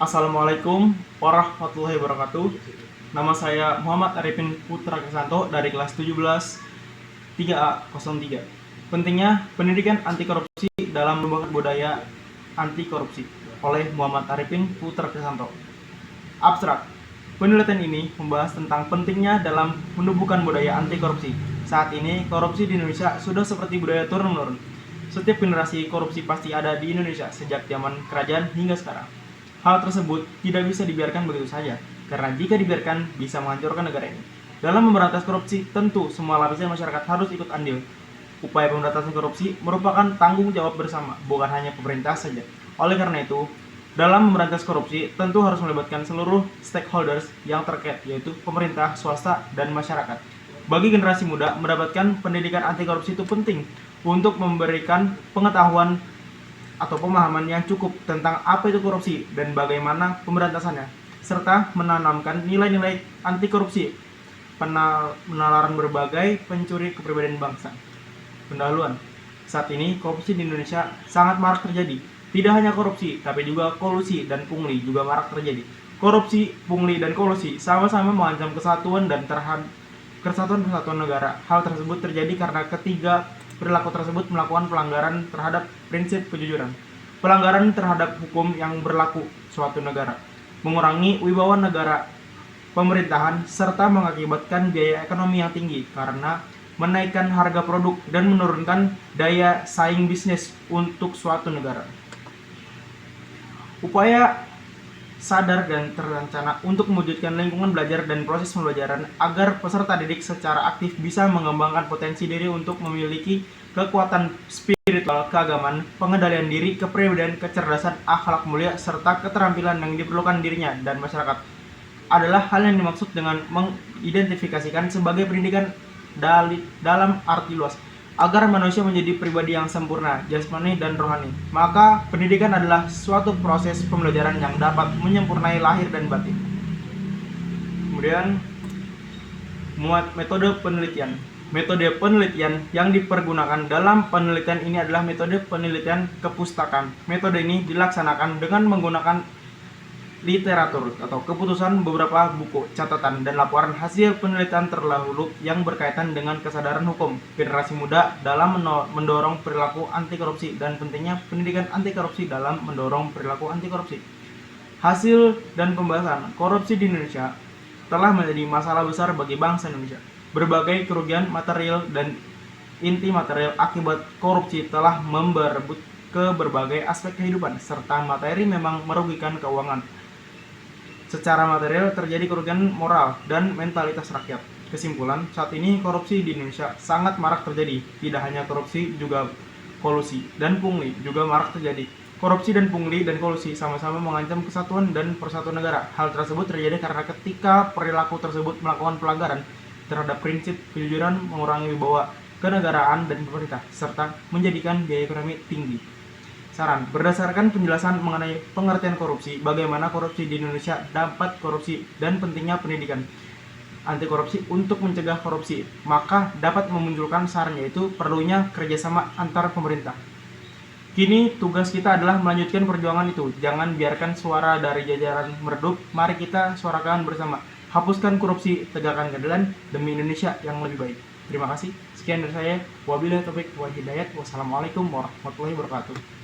Assalamualaikum warahmatullahi wabarakatuh. Nama saya Muhammad Arifin Putra Krisanto dari kelas 17 3A03. Pentingnya pendidikan anti korupsi dalam membangun budaya anti korupsi oleh Muhammad Arifin Putra Krisanto. Abstrak. Penelitian ini membahas tentang pentingnya dalam menumbuhkan budaya anti korupsi. Saat ini korupsi di Indonesia sudah seperti budaya turun-menurun. Setiap generasi korupsi pasti ada di Indonesia sejak zaman kerajaan hingga sekarang. Hal tersebut tidak bisa dibiarkan begitu saja, karena jika dibiarkan bisa menghancurkan negara ini. Dalam memberantas korupsi, tentu semua lapisan masyarakat harus ikut andil. Upaya pemberantasan korupsi merupakan tanggung jawab bersama, bukan hanya pemerintah saja. Oleh karena itu, dalam memberantas korupsi tentu harus melibatkan seluruh stakeholders yang terkait, yaitu pemerintah, swasta, dan masyarakat. Bagi generasi muda, mendapatkan pendidikan anti korupsi itu penting untuk memberikan pengetahuan atau pemahaman yang cukup tentang apa itu korupsi dan bagaimana pemberantasannya, serta menanamkan nilai-nilai anti korupsi, penalaran berbagai pencuri kepribadian bangsa. Pendahuluan. Saat ini korupsi di Indonesia sangat marak terjadi. Tidak hanya korupsi, tapi juga kolusi dan pungli juga marak terjadi. Korupsi, pungli, dan kolusi sama-sama mengancam kesatuan dan kesatuan negara. Hal tersebut terjadi karena ketiga perilaku tersebut melakukan pelanggaran terhadap prinsip kejujuran, pelanggaran terhadap hukum yang berlaku suatu negara, mengurangi wibawa negara pemerintahan, serta mengakibatkan biaya ekonomi yang tinggi karena menaikkan harga produk dan menurunkan daya saing bisnis untuk suatu negara. Upaya sadar dan terencana untuk mewujudkan lingkungan belajar dan proses pembelajaran agar peserta didik secara aktif bisa mengembangkan potensi diri untuk memiliki kekuatan spiritual, keagamaan, pengendalian diri, kepribadian, kecerdasan, akhlak mulia, serta keterampilan yang diperlukan dirinya dan masyarakat adalah hal yang dimaksud dengan mengidentifikasikan sebagai pendidikan dalam arti luas, agar manusia menjadi pribadi yang sempurna, jasmani dan rohani. Maka pendidikan adalah suatu proses pembelajaran yang dapat menyempurnai lahir dan batin. Kemudian metode penelitian. Metode penelitian yang dipergunakan dalam penelitian ini adalah metode penelitian kepustakaan. Metode ini dilaksanakan dengan menggunakan literatur atau keputusan beberapa buku, catatan, dan laporan hasil penelitian terdahulu yang berkaitan dengan kesadaran hukum generasi muda dalam mendorong perilaku anti korupsi dan pentingnya pendidikan anti korupsi dalam mendorong perilaku anti korupsi. Hasil dan pembahasan korupsi di Indonesia telah menjadi masalah besar bagi bangsa Indonesia. Berbagai kerugian material dan inti material akibat korupsi telah memberebut ke berbagai aspek kehidupan, serta materi memang merugikan keuangan. Secara material terjadi kerugian moral dan mentalitas rakyat. Kesimpulan, saat ini korupsi di Indonesia sangat marak terjadi. Tidak hanya korupsi, juga kolusi dan pungli juga marak terjadi. Korupsi dan pungli dan kolusi sama-sama mengancam kesatuan dan persatuan negara. Hal tersebut terjadi karena ketika perilaku tersebut melakukan pelanggaran terhadap prinsip kejujuran, mengurangi wibawa kenegaraan dan pemerintah, serta menjadikan biaya ekonomi tinggi. Saran, berdasarkan penjelasan mengenai pengertian korupsi, bagaimana korupsi di Indonesia, dampak korupsi, dan pentingnya pendidikan anti korupsi untuk mencegah korupsi, maka dapat memunculkan saran, yaitu perlunya kerjasama antar pemerintah. Kini tugas kita adalah melanjutkan perjuangan itu. Jangan biarkan suara dari jajaran meredup. Mari kita suarakan bersama. Hapuskan korupsi, tegakkan keadilan demi Indonesia yang lebih baik. Terima kasih. Sekian dari saya. Wabillahi taufiq wal hidayah. Wassalamualaikum warahmatullahi wabarakatuh.